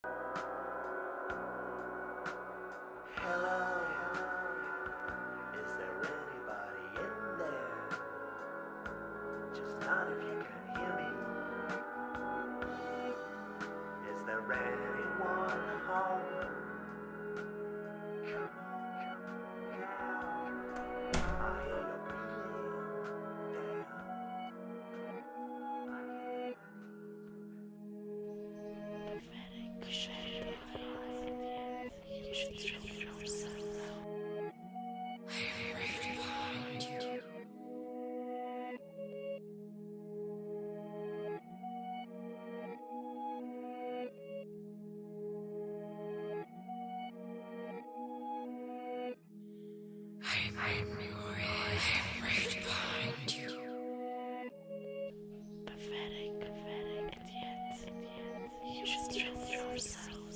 Hello, is there anybody in there? Just not if you can hear me. Is there anyone home? Come on, I hear you're breathing down. You should throw yourself. I'm right behind you. I'm right behind you. Pathetic, and yet, you should throw yourself.